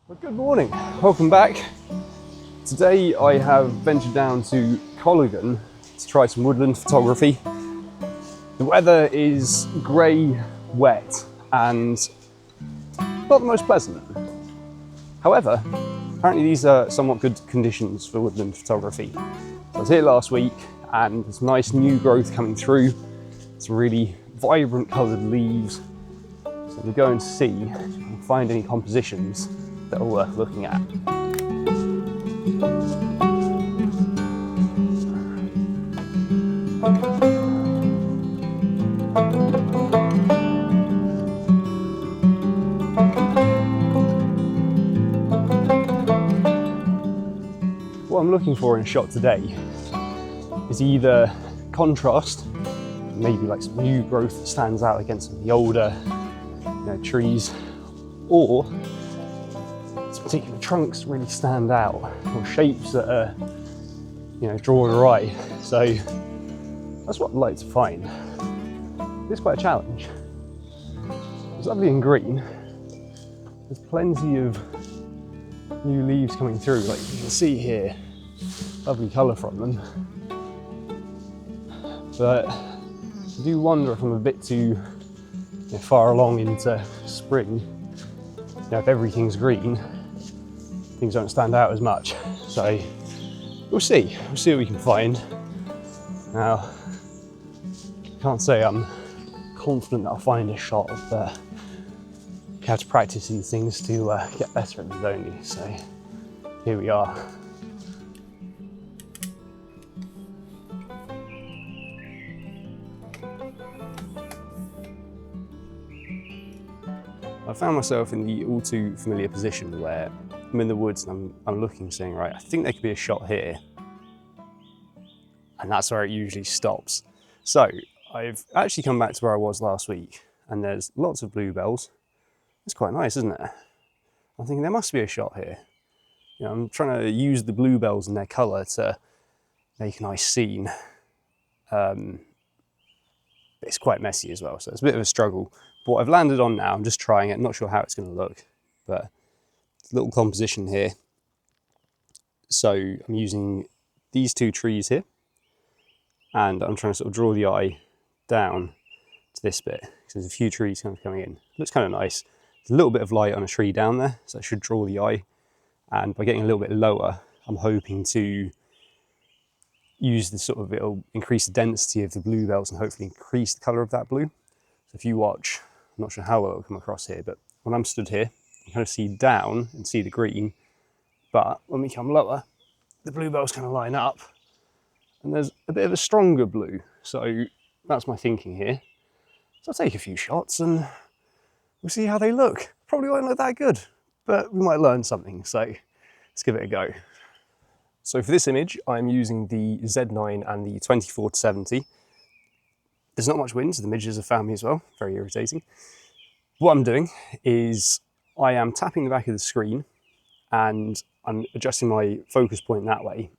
Well, good morning, welcome back. Today I have ventured down to Colligan to try some woodland photography. The weather is grey, wet and not the most pleasant. However, apparently these are somewhat good conditions for woodland photography. So I was here last week and there's nice new growth coming through, some really vibrant coloured leaves. So we're going to see if we can find any compositions that are worth looking at. What I'm looking for in a shot today is either contrast, maybe like some new growth that stands out against some of the older trees, or some particular trunks really stand out, or shapes that are draw your eye. So that's what I'd like to find. It's quite a challenge. It's lovely and green. There's plenty of new leaves coming through, like you can see here. Lovely colour from them. But I do wonder if I'm a bit too far along into spring. If everything's green, things don't stand out as much. So we'll see what we can find. Now, I can't say I'm confident that I'll find a shot, but you have to practice these things to get better at them, don't you? So here we are. I found myself in the all too familiar position where I'm in the woods and I'm looking, saying, right, I think there could be a shot here. And that's where it usually stops. So I've actually come back to where I was last week and there's lots of bluebells. It's quite nice, isn't it? I'm thinking there must be a shot here. I'm trying to use the bluebells and their colour to make a nice scene. It's quite messy as well, so it's a bit of a struggle. But what I've landed on now, I'm just trying it, I'm not sure how it's going to look, but it's a little composition here. So I'm using these two trees here, and I'm trying to sort of draw the eye down to this bit. So there's a few trees kind of coming in. Looks kind of nice. There's a little bit of light on a tree down there, so that should draw the eye. And by getting a little bit lower, I'm hoping to use this sort of, it'll increase the density of the bluebells and hopefully increase the colour of that blue. So if you watch, I'm not sure how well it'll come across here, but when I'm stood here, you kind of see down and see the green, but when we come lower, the bluebells kind of line up and there's a bit of a stronger blue. So that's my thinking here. So I'll take a few shots and we'll see how they look. Probably won't look that good, but we might learn something. So let's give it a go. So for this image, I'm using the Z9 and the 24-70. There's not much wind, so the midges have found me as well. Very irritating. What I'm doing is I am tapping the back of the screen and I'm adjusting my focus point that way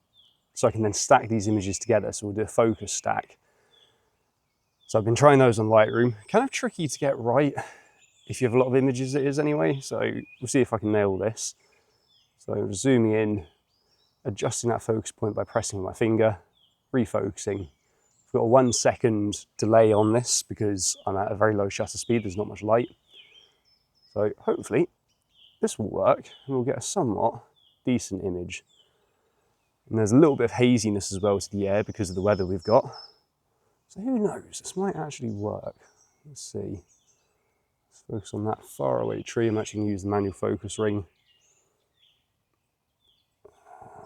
so I can then stack these images together. So we'll do a focus stack. So I've been trying those on Lightroom. Kind of tricky to get right if you have a lot of images, it is anyway. So we'll see if I can nail this. So I'm zooming in, adjusting that focus point by pressing my finger, refocusing. I've got a 1 second delay on this because I'm at a very low shutter speed, there's not much light. So hopefully this will work and we'll get a somewhat decent image. And there's a little bit of haziness as well to the air because of the weather we've got. So who knows, this might actually work. Let's see. Let's focus on that far away tree. I'm actually going to use the manual focus ring.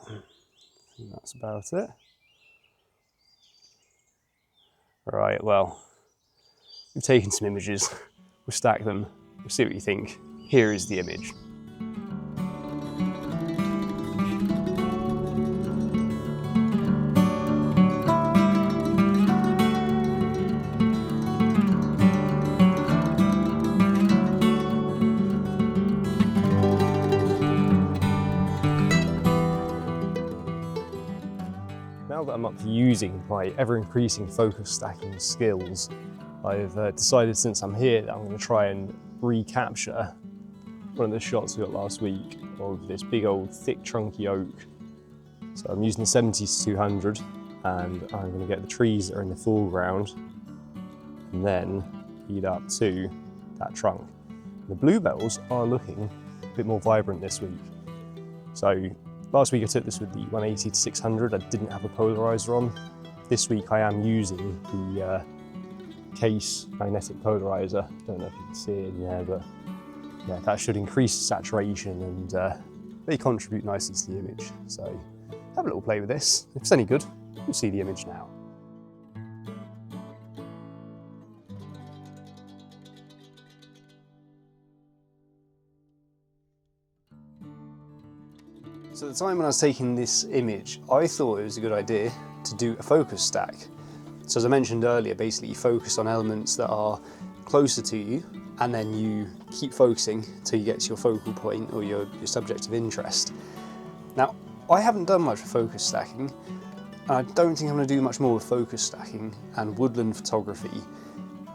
I think that's about it. Right, well, we've taken some images, we'll stack them, we'll see what you think. Here is the image. Now that I'm up to using my ever-increasing focus stacking skills, I've decided since I'm here that I'm going to try and recapture one of the shots we got last week of this big old thick trunky oak. So I'm using the 70-200 and I'm going to get the trees that are in the foreground and then lead up to that trunk. The bluebells are looking a bit more vibrant this week. So last week I took this with the 180-600, I didn't have a polarizer on. This week I am using the case magnetic polarizer. Don't know if you can see it in there, but yeah, that should increase the saturation and they contribute nicely to the image. So have a little play with this. If it's any good, you'll see the image now. So at the time when I was taking this image, I thought it was a good idea to do a focus stack. So as I mentioned earlier, basically you focus on elements that are closer to you and then you keep focusing till you get to your focal point or your subject of interest. Now, I haven't done much with focus stacking, and I don't think I'm going to do much more with focus stacking and woodland photography.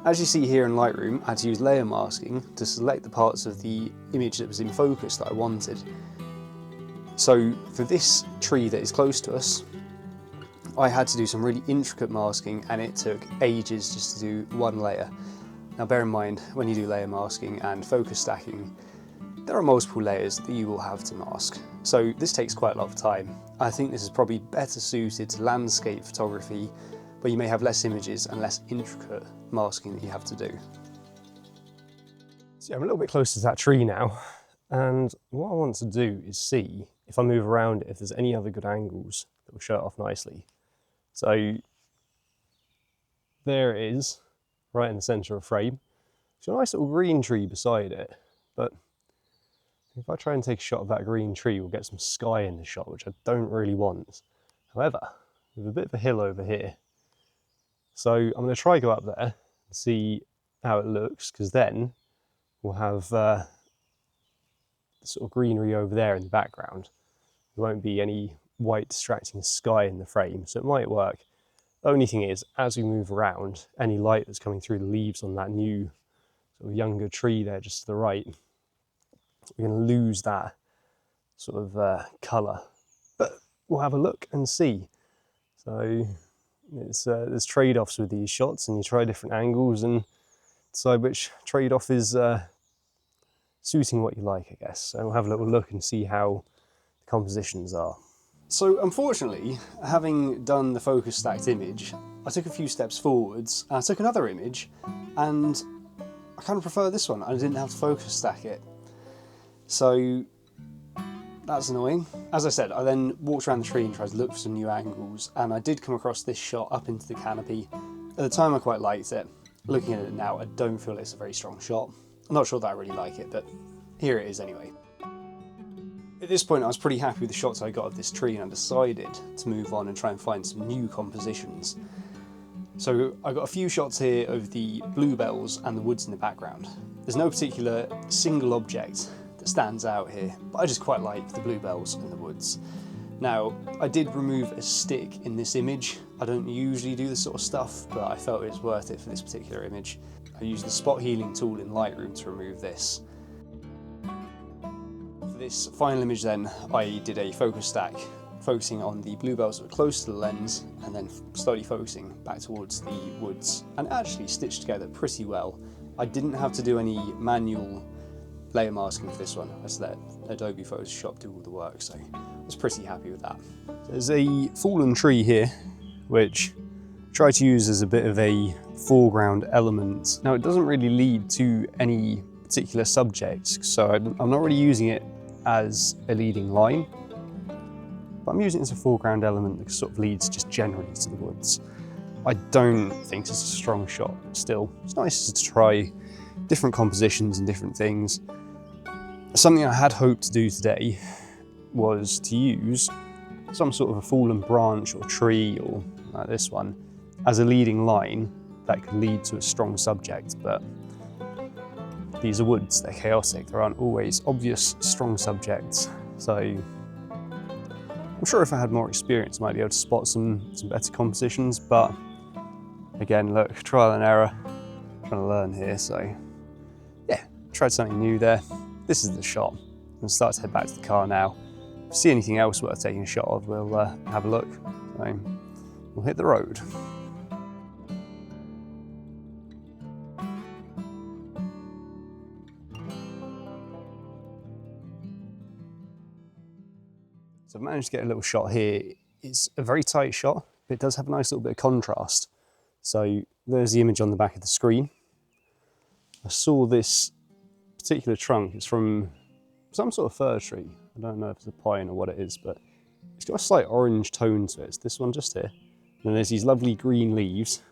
As you see here in Lightroom, I had to use layer masking to select the parts of the image that was in focus that I wanted. So for this tree that is close to us, I had to do some really intricate masking and it took ages just to do one layer. Now bear in mind, when you do layer masking and focus stacking, there are multiple layers that you will have to mask. So this takes quite a lot of time. I think this is probably better suited to landscape photography, where you may have less images and less intricate masking that you have to do. So I'm a little bit closer to that tree now, and what I want to do is see if I move around it, if there's any other good angles that will show it off nicely. So there it is, right in the centre of frame. It's a nice little green tree beside it, but if I try and take a shot of that green tree, we'll get some sky in the shot, which I don't really want. However, we have a bit of a hill over here. So I'm going to try go up there and see how it looks, because then we'll have the sort of greenery over there in the background. There won't be any white distracting sky in the frame, so it might work. The only thing is, as we move around, any light that's coming through the leaves on that new sort of younger tree there just to the right, we're going to lose that sort of colour. But we'll have a look and see. So there's trade-offs with these shots, and you try different angles and decide which trade-off is suiting what you like, I guess. So we'll have a little look and see how the compositions are. So unfortunately, having done the focus stacked image, I took a few steps forwards and I took another image, and I kind of prefer this one. I didn't have to focus stack it. So that's annoying. As I said, I then walked around the tree and tried to look for some new angles, and I did come across this shot up into the canopy. At the time I quite liked it. Looking at it now, I don't feel it's a very strong shot. I'm not sure that I really like it, but here it is anyway. At this point I was pretty happy with the shots I got of this tree, and I decided to move on and try and find some new compositions. So I got a few shots here of the bluebells and the woods in the background. There's no particular single object that stands out here, but I just quite like the bluebells and the woods. Now, I did remove a stick in this image. I don't usually do this sort of stuff, but I felt it was worth it for this particular image. I used the spot healing tool in Lightroom to remove this. For this final image then, I did a focus stack, focusing on the bluebells that were close to the lens, and then slowly focusing back towards the woods, and actually stitched together pretty well. I didn't have to do any manual layer masking for this one. I just let Adobe Photoshop do all the work, so I was pretty happy with that. There's a fallen tree here, which I try to use as a bit of a foreground element. Now, it doesn't really lead to any particular subject, so I'm not really using it as a leading line, but I'm using it as a foreground element that sort of leads just generally to the woods. I don't think it's a strong shot. Still, it's nice to try different compositions and different things. Something I had hoped to do today was to use some sort of a fallen branch or tree, or like this one, as a leading line that could lead to a strong subject, but these are woods, they're chaotic, there aren't always obvious strong subjects. So I'm sure if I had more experience I might be able to spot some better compositions, but again, look, trial and error, trying to learn here, so yeah, tried something new there. This is the shot. I'm going to start to head back to the car now. If you see anything else worth taking a shot of, we'll have a look. So we'll hit the road. So I've managed to get a little shot here. It's a very tight shot, but it does have a nice little bit of contrast. So there's the image on the back of the screen. I saw this particular trunk. It's from some sort of fir tree. I don't know if it's a pine or what it is, but it's got a slight orange tone to it. It's this one just here. And there's these lovely green leaves.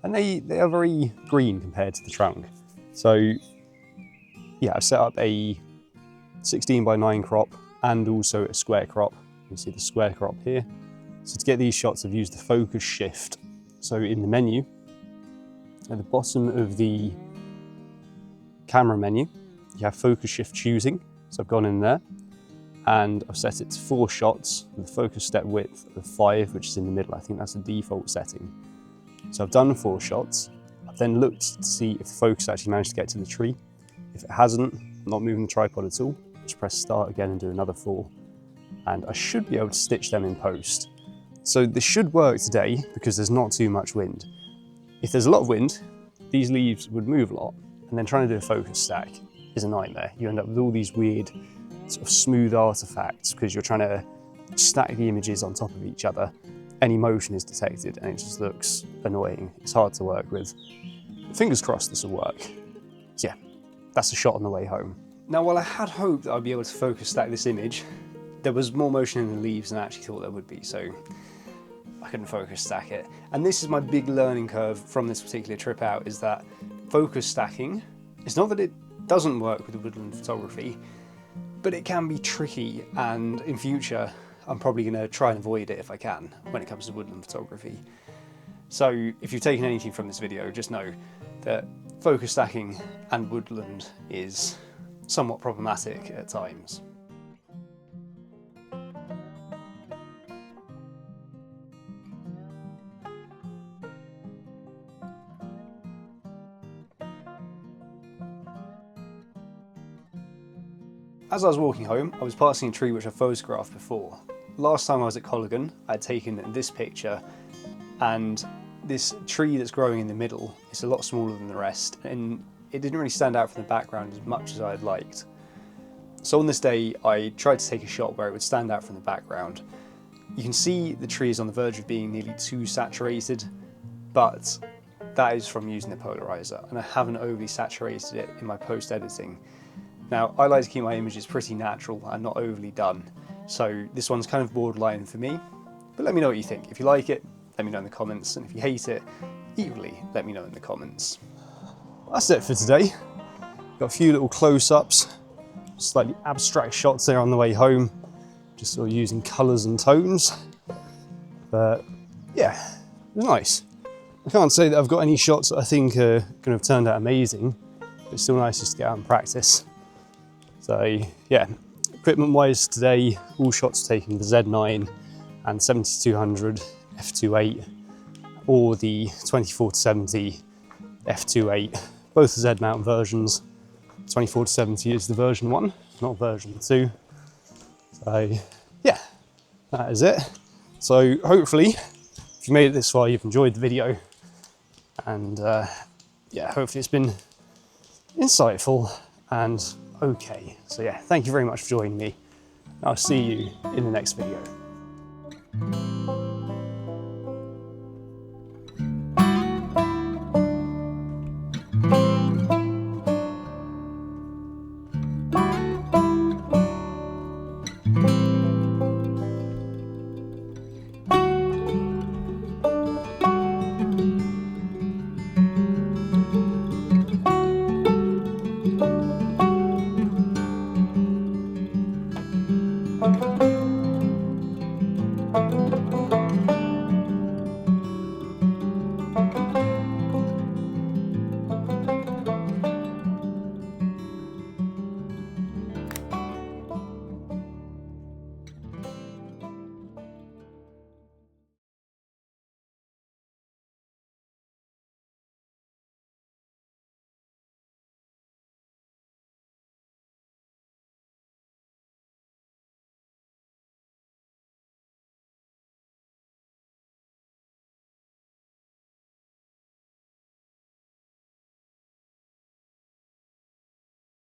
And they are very green compared to the trunk. So yeah, I've set up a 16:9 crop and also a square crop. You can see the square crop here. So to get these shots, I've used the focus shift. So in the menu, at the bottom of the camera menu, you have focus shift choosing. So I've gone in there and I've set it to 4 shots with a focus step width of 5, which is in the middle. I think that's the default setting. So I've done 4 shots. I've then looked to see if the focus actually managed to get to the tree. If it hasn't, I'm not moving the tripod at all. Just press start again and do another 4. And I should be able to stitch them in post. So this should work today because there's not too much wind. If there's a lot of wind, these leaves would move a lot, and then trying to do a focus stack is a nightmare. You end up with all these weird sort of smooth artifacts because you're trying to stack the images on top of each other. Any motion is detected and it just looks annoying. It's hard to work with. Fingers crossed this will work. So yeah, that's a shot on the way home. Now, while I had hoped that I'd be able to focus stack this image, there was more motion in the leaves than I actually thought there would be, so I couldn't focus stack it. And this is my big learning curve from this particular trip out, is that focus stacking, it's not that it doesn't work with woodland photography, but it can be tricky, and in future I'm probably going to try and avoid it if I can when it comes to woodland photography. So if you've taken anything from this video, just know that focus stacking and woodland is somewhat problematic at times. As I was walking home, I was passing a tree which I photographed before. Last time I was at Colligan, I'd taken this picture, and this tree that's growing in the middle is a lot smaller than the rest, and it didn't really stand out from the background as much as I'd liked. So on this day, I tried to take a shot where it would stand out from the background. You can see the tree is on the verge of being nearly too saturated, but that is from using the polarizer, and I haven't overly saturated it in my post-editing. Now, I like to keep my images pretty natural and not overly done, so this one's kind of borderline for me, but let me know what you think. If you like it, let me know in the comments, and if you hate it, equally let me know in the comments. That's it for today. Got a few little close-ups, slightly abstract shots there on the way home, just sort of using colours and tones, but yeah, it was nice. I can't say that I've got any shots that I think are going to have turned out amazing, but it's still nice just to get out and practice. So yeah, equipment wise today, all shots taken with the Z9 and 7200 f2.8 or the 24-70 f2.8, both the Z mount versions. 24-70 is the version 1, not version 2. So yeah, that is it. So hopefully, if you made it this far, you've enjoyed the video, and yeah, hopefully it's been insightful and okay. So yeah, thank you very much for joining me. I'll see you in the next video.